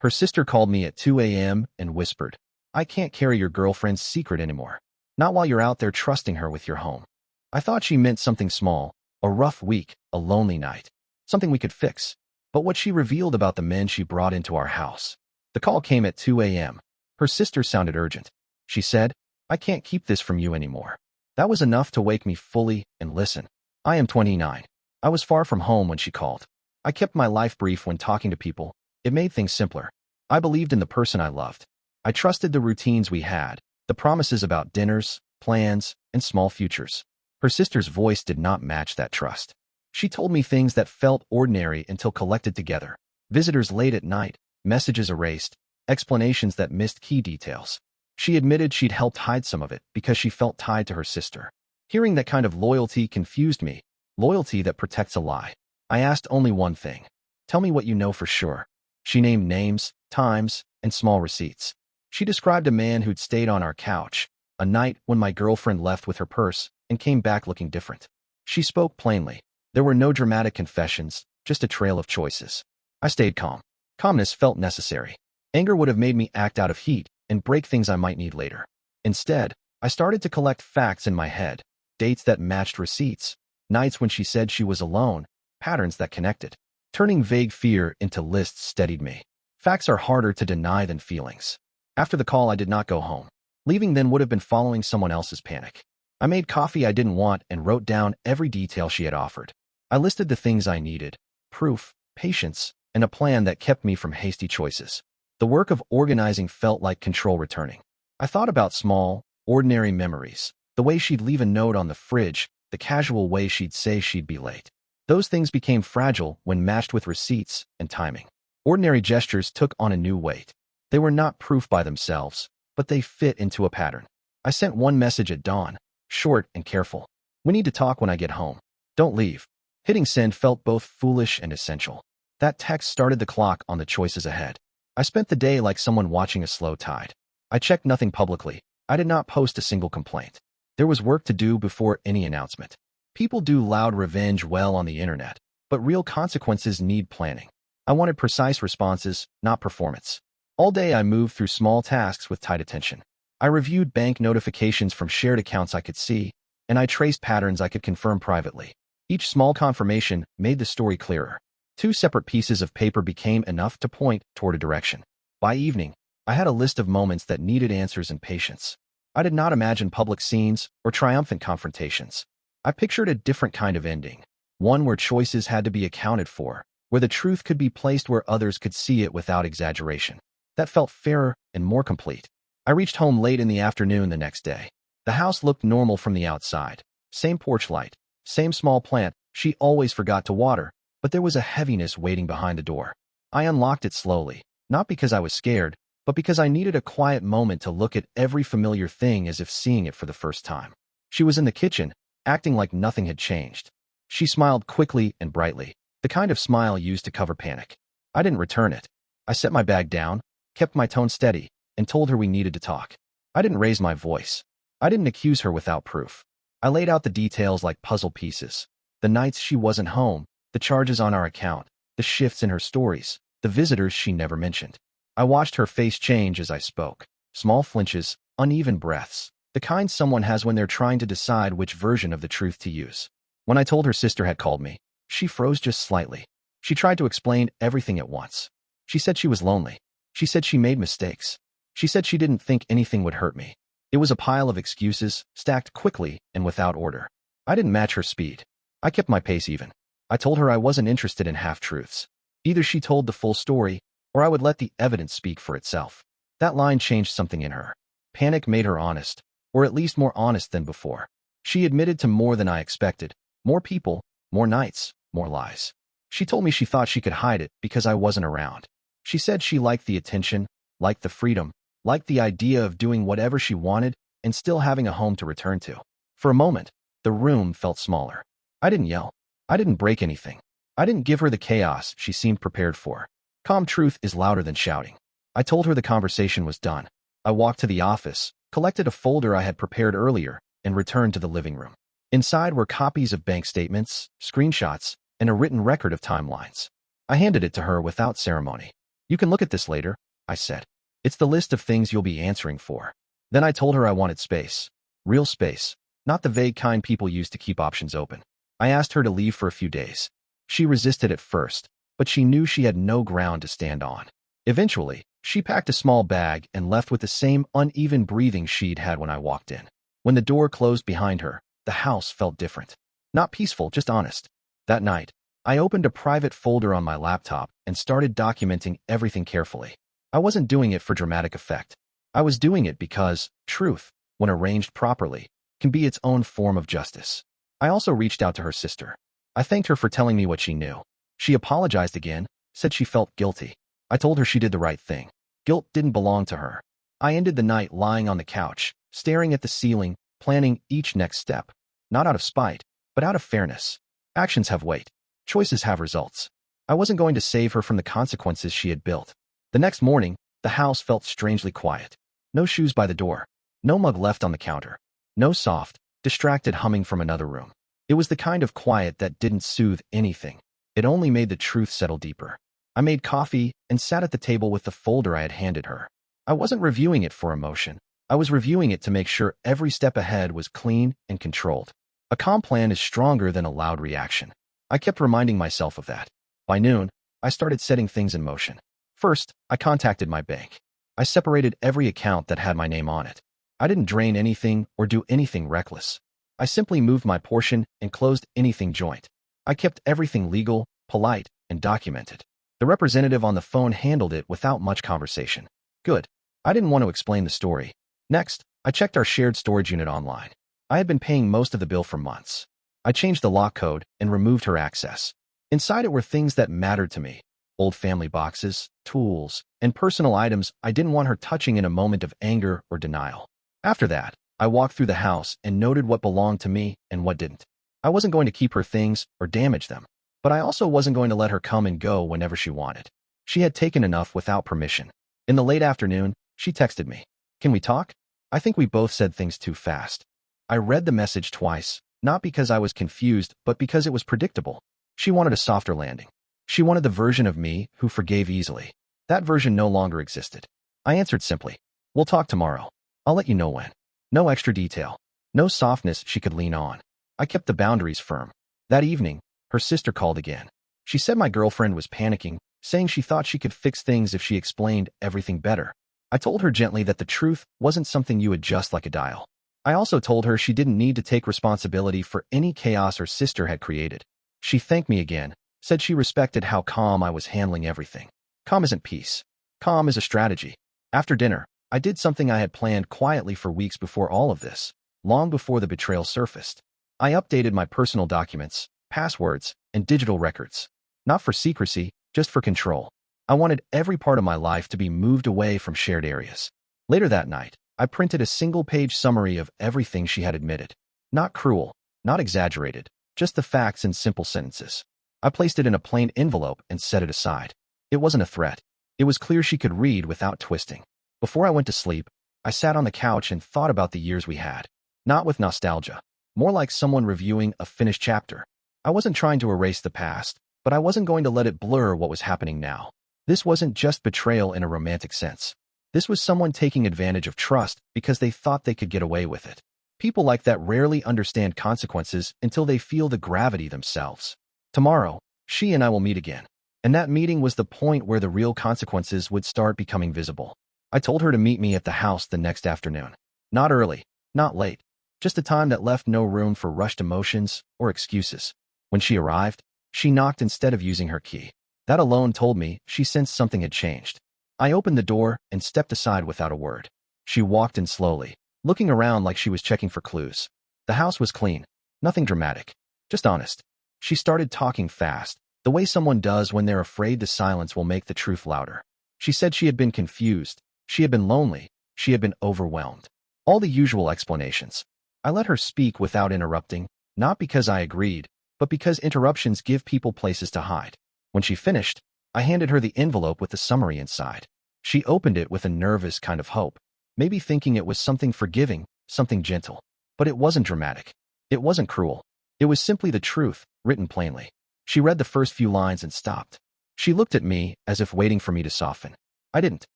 Her sister called me at 2 a.m. and whispered, "I can't carry your girlfriend's secret anymore. Not while you're out there trusting her with your home." I thought she meant something small, a rough week, a lonely night, something we could fix. But what she revealed about the men she brought into our house. The call came at 2 a.m. Her sister sounded urgent. She said, "I can't keep this from you anymore." That was enough to wake me fully and listen. I am 29. I was far from home when she called. I kept my life brief when talking to people. It made things simpler. I believed in the person I loved. I trusted the routines we had, the promises about dinners, plans, and small futures. Her sister's voice did not match that trust. She told me things that felt ordinary until collected together. Visitors late at night, messages erased, explanations that missed key details. She admitted she'd helped hide some of it because she felt tied to her sister. Hearing that kind of loyalty confused me, loyalty that protects a lie. I asked only one thing. "Tell me what you know for sure." She named names, times, and small receipts. She described a man who'd stayed on our couch, a night when my girlfriend left with her purse and came back looking different. She spoke plainly. There were no dramatic confessions, just a trail of choices. I stayed calm. Calmness felt necessary. Anger would have made me act out of heat and break things I might need later. Instead, I started to collect facts in my head, dates that matched receipts, nights when she said she was alone, patterns that connected. Turning vague fear into lists steadied me. Facts are harder to deny than feelings. After the call, I did not go home. Leaving then would have been following someone else's panic. I made coffee I didn't want and wrote down every detail she had offered. I listed the things I needed: proof, patience, and a plan that kept me from hasty choices. The work of organizing felt like control returning. I thought about small, ordinary memories, the way she'd leave a note on the fridge, the casual way she'd say she'd be late. Those things became fragile when matched with receipts and timing. Ordinary gestures took on a new weight. They were not proof by themselves, but they fit into a pattern. I sent one message at dawn, short and careful. "We need to talk when I get home. Don't leave." Hitting send felt both foolish and essential. That text started the clock on the choices ahead. I spent the day like someone watching a slow tide. I checked nothing publicly. I did not post a single complaint. There was work to do before any announcement. People do loud revenge well on the internet, but real consequences need planning. I wanted precise responses, not performance. All day I moved through small tasks with tight attention. I reviewed bank notifications from shared accounts I could see, and I traced patterns I could confirm privately. Each small confirmation made the story clearer. Two separate pieces of paper became enough to point toward a direction. By evening, I had a list of moments that needed answers and patience. I did not imagine public scenes or triumphant confrontations. I pictured a different kind of ending, one where choices had to be accounted for, where the truth could be placed where others could see it without exaggeration. That felt fairer and more complete. I reached home late in the afternoon the next day. The house looked normal from the outside. Same porch light, same small plant she always forgot to water, but there was a heaviness waiting behind the door. I unlocked it slowly, not because I was scared, but because I needed a quiet moment to look at every familiar thing as if seeing it for the first time. She was in the kitchen, acting like nothing had changed. She smiled quickly and brightly, the kind of smile used to cover panic. I didn't return it. I set my bag down, kept my tone steady, and told her we needed to talk. I didn't raise my voice. I didn't accuse her without proof. I laid out the details like puzzle pieces. The nights she wasn't home, the charges on our account, the shifts in her stories, the visitors she never mentioned. I watched her face change as I spoke. Small flinches, uneven breaths, the kind someone has when they're trying to decide which version of the truth to use. When I told her sister had called me, she froze just slightly. She tried to explain everything at once. She said she was lonely. She said she made mistakes. She said she didn't think anything would hurt me. It was a pile of excuses, stacked quickly and without order. I didn't match her speed. I kept my pace even. I told her I wasn't interested in half-truths. Either she told the full story, or I would let the evidence speak for itself. That line changed something in her. Panic made her honest, or at least more honest than before. She admitted to more than I expected. More people, more nights, more lies. She told me she thought she could hide it because I wasn't around. She said she liked the attention, liked the freedom, liked the idea of doing whatever she wanted and still having a home to return to. For a moment, the room felt smaller. I didn't yell. I didn't break anything. I didn't give her the chaos she seemed prepared for. Calm truth is louder than shouting. I told her the conversation was done. I walked to the office, collected a folder I had prepared earlier, and returned to the living room. Inside were copies of bank statements, screenshots, and a written record of timelines. I handed it to her without ceremony. You can look at this later, I said. It's the list of things you'll be answering for. Then I told her I wanted space. Real space, not the vague kind people use to keep options open. I asked her to leave for a few days. She resisted at first, but she knew she had no ground to stand on. Eventually, she packed a small bag and left with the same uneven breathing she'd had when I walked in. When the door closed behind her, the house felt different. Not peaceful, just honest. That night, I opened a private folder on my laptop and started documenting everything carefully. I wasn't doing it for dramatic effect. I was doing it because truth, when arranged properly, can be its own form of justice. I also reached out to her sister. I thanked her for telling me what she knew. She apologized again, said she felt guilty. I told her she did the right thing. Guilt didn't belong to her. I ended the night lying on the couch, staring at the ceiling, planning each next step. Not out of spite, but out of fairness. Actions have weight. Choices have results. I wasn't going to save her from the consequences she had built. The next morning, the house felt strangely quiet. No shoes by the door. No mug left on the counter. No soft, distracted humming from another room. It was the kind of quiet that didn't soothe anything. It only made the truth settle deeper. I made coffee and sat at the table with the folder I had handed her. I wasn't reviewing it for emotion. I was reviewing it to make sure every step ahead was clean and controlled. A calm plan is stronger than a loud reaction. I kept reminding myself of that. By noon, I started setting things in motion. First, I contacted my bank. I separated every account that had my name on it. I didn't drain anything or do anything reckless. I simply moved my portion and closed anything joint. I kept everything legal, polite, and documented. The representative on the phone handled it without much conversation. Good. I didn't want to explain the story. Next, I checked our shared storage unit online. I had been paying most of the bill for months. I changed the lock code and removed her access. Inside it were things that mattered to me. Old family boxes, tools, and personal items I didn't want her touching in a moment of anger or denial. After that, I walked through the house and noted what belonged to me and what didn't. I wasn't going to keep her things or damage them, but I also wasn't going to let her come and go whenever she wanted. She had taken enough without permission. In the late afternoon, she texted me. Can we talk? I think we both said things too fast. I read the message twice, not because I was confused, but because it was predictable. She wanted a softer landing. She wanted the version of me who forgave easily. That version no longer existed. I answered simply, we'll talk tomorrow. I'll let you know when. No extra detail. No softness she could lean on. I kept the boundaries firm. That evening, her sister called again. She said my girlfriend was panicking, saying she thought she could fix things if she explained everything better. I told her gently that the truth wasn't something you adjust like a dial. I also told her she didn't need to take responsibility for any chaos her sister had created. She thanked me again, said she respected how calm I was handling everything. Calm isn't peace. Calm is a strategy. After dinner, I did something I had planned quietly for weeks before all of this, long before the betrayal surfaced. I updated my personal documents, passwords, and digital records. Not for secrecy, just for control. I wanted every part of my life to be moved away from shared areas. Later that night, I printed a single-page summary of everything she had admitted. Not cruel, not exaggerated, just the facts in simple sentences. I placed it in a plain envelope and set it aside. It wasn't a threat. It was clear she could read without twisting. Before I went to sleep, I sat on the couch and thought about the years we had. Not with nostalgia. More like someone reviewing a finished chapter. I wasn't trying to erase the past, but I wasn't going to let it blur what was happening now. This wasn't just betrayal in a romantic sense. This was someone taking advantage of trust because they thought they could get away with it. People like that rarely understand consequences until they feel the gravity themselves. Tomorrow, she and I will meet again. And that meeting was the point where the real consequences would start becoming visible. I told her to meet me at the house the next afternoon. Not early, not late. Just a time that left no room for rushed emotions or excuses. When she arrived, she knocked instead of using her key. That alone told me she sensed something had changed. I opened the door and stepped aside without a word. She walked in slowly, looking around like she was checking for clues. The house was clean. Nothing dramatic. Just honest. She started talking fast, the way someone does when they're afraid the silence will make the truth louder. She said she had been confused. She had been lonely. She had been overwhelmed. All the usual explanations. I let her speak without interrupting, not because I agreed, but because interruptions give people places to hide. When she finished, I handed her the envelope with the summary inside. She opened it with a nervous kind of hope, maybe thinking it was something forgiving, something gentle. But it wasn't dramatic. It wasn't cruel. It was simply the truth, written plainly. She read the first few lines and stopped. She looked at me as if waiting for me to soften. I didn't.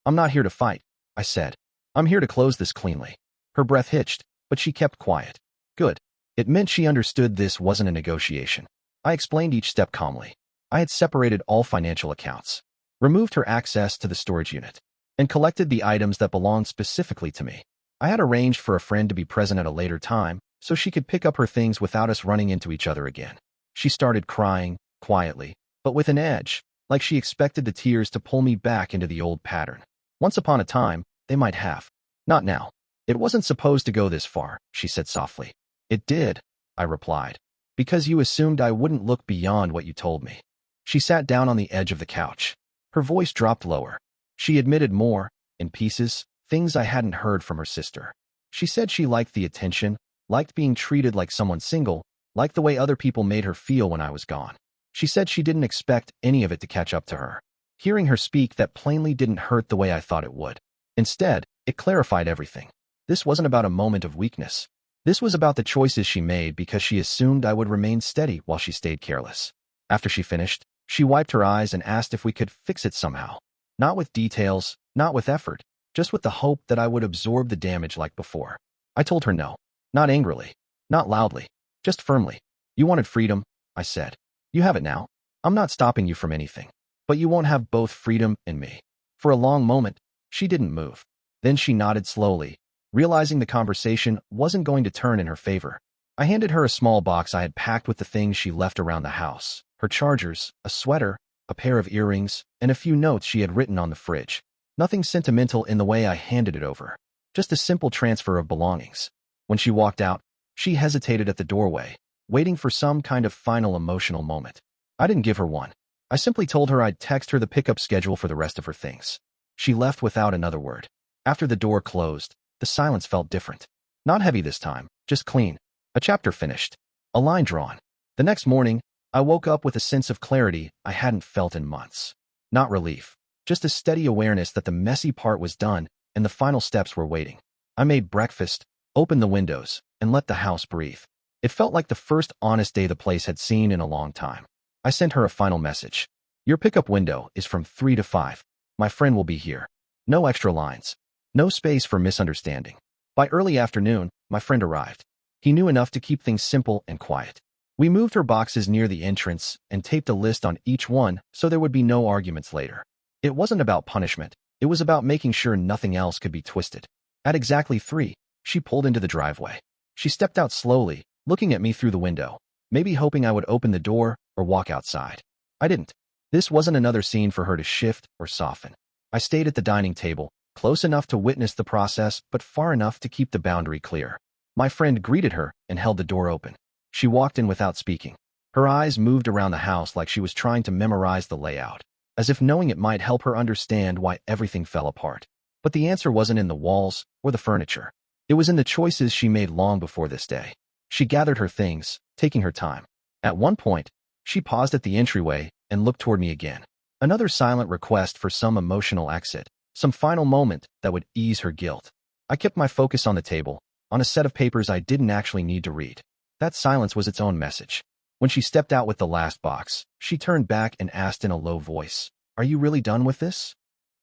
I'm not here to fight, I said. I'm here to close this cleanly. Her breath hitched, but she kept quiet. Good. It meant she understood this wasn't a negotiation. I explained each step calmly. I had separated all financial accounts, removed her access to the storage unit, and collected the items that belonged specifically to me. I had arranged for a friend to be present at a later time so she could pick up her things without us running into each other again. She started crying, quietly, but with an edge, like she expected the tears to pull me back into the old pattern. Once upon a time, they might have. Not now. It wasn't supposed to go this far, she said softly. It did, I replied, because you assumed I wouldn't look beyond what you told me. She sat down on the edge of the couch. Her voice dropped lower. She admitted more, in pieces, things I hadn't heard from her sister. She said she liked the attention, liked being treated like someone single, liked the way other people made her feel when I was gone. She said she didn't expect any of it to catch up to her. Hearing her speak, that plainly didn't hurt the way I thought it would. Instead, it clarified everything. This wasn't about a moment of weakness. This was about the choices she made because she assumed I would remain steady while she stayed careless. After she finished, she wiped her eyes and asked if we could fix it somehow. Not with details, not with effort, just with the hope that I would absorb the damage like before. I told her no. Not angrily, not loudly, just firmly. You wanted freedom, I said. You have it now. I'm not stopping you from anything. But you won't have both freedom and me. For a long moment, she didn't move. Then she nodded slowly, realizing the conversation wasn't going to turn in her favor. I handed her a small box I had packed with the things she left around the house. Her chargers, a sweater, a pair of earrings, and a few notes she had written on the fridge. Nothing sentimental in the way I handed it over. Just a simple transfer of belongings. When she walked out, she hesitated at the doorway, waiting for some kind of final emotional moment. I didn't give her one. I simply told her I'd text her the pickup schedule for the rest of her things. She left without another word. After the door closed, the silence felt different. Not heavy this time, just clean. A chapter finished. A line drawn. The next morning, I woke up with a sense of clarity I hadn't felt in months. Not relief, just a steady awareness that the messy part was done and the final steps were waiting. I made breakfast, opened the windows, and let the house breathe. It felt like the first honest day the place had seen in a long time. I sent her a final message. Your pickup window is from 3 to 5. My friend will be here. No extra lines. No space for misunderstanding. By early afternoon, my friend arrived. He knew enough to keep things simple and quiet. We moved her boxes near the entrance and taped a list on each one so there would be no arguments later. It wasn't about punishment. It was about making sure nothing else could be twisted. At exactly 3, she pulled into the driveway. She stepped out slowly, looking at me through the window, maybe hoping I would open the door or walk outside. I didn't. This wasn't another scene for her to shift or soften. I stayed at the dining table, close enough to witness the process but far enough to keep the boundary clear. My friend greeted her and held the door open. She walked in without speaking. Her eyes moved around the house like she was trying to memorize the layout, as if knowing it might help her understand why everything fell apart. But the answer wasn't in the walls or the furniture. It was in the choices she made long before this day. She gathered her things, taking her time. At one point, she paused at the entryway and looked toward me again. Another silent request for some emotional exit, some final moment that would ease her guilt. I kept my focus on the table, on a set of papers I didn't actually need to read. That silence was its own message. When she stepped out with the last box, she turned back and asked in a low voice, "Are you really done with this?"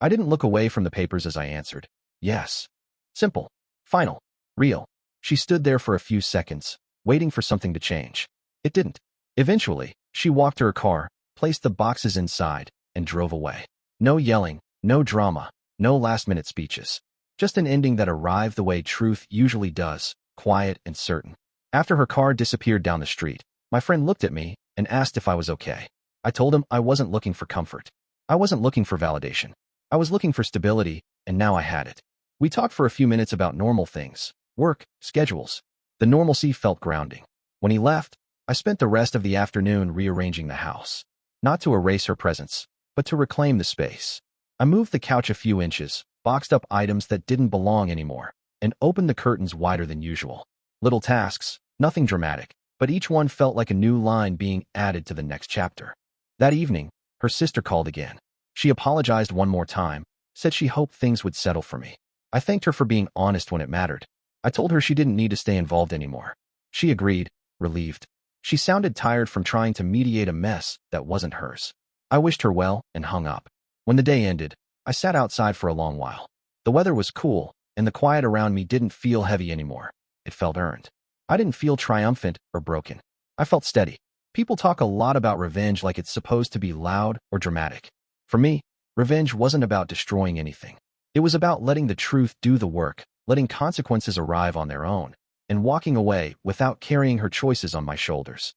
I didn't look away from the papers as I answered, "Yes." Simple. Final. Real. She stood there for a few seconds, waiting for something to change. It didn't. Eventually, she walked to her car, placed the boxes inside, and drove away. No yelling, no drama, no last-minute speeches. Just an ending that arrived the way truth usually does, quiet and certain. After her car disappeared down the street, my friend looked at me and asked if I was okay. I told him I wasn't looking for comfort. I wasn't looking for validation. I was looking for stability, and now I had it. We talked for a few minutes about normal things, work, schedules. The normalcy felt grounding. When he left, I spent the rest of the afternoon rearranging the house. Not to erase her presence, but to reclaim the space. I moved the couch a few inches, boxed up items that didn't belong anymore, and opened the curtains wider than usual. Little tasks, nothing dramatic, but each one felt like a new line being added to the next chapter. That evening, her sister called again. She apologized one more time, said she hoped things would settle for me. I thanked her for being honest when it mattered. I told her she didn't need to stay involved anymore. She agreed, relieved. She sounded tired from trying to mediate a mess that wasn't hers. I wished her well and hung up. When the day ended, I sat outside for a long while. The weather was cool, and the quiet around me didn't feel heavy anymore. It felt earned. I didn't feel triumphant or broken. I felt steady. People talk a lot about revenge like it's supposed to be loud or dramatic. For me, revenge wasn't about destroying anything. It was about letting the truth do the work, letting consequences arrive on their own, and walking away without carrying her choices on my shoulders.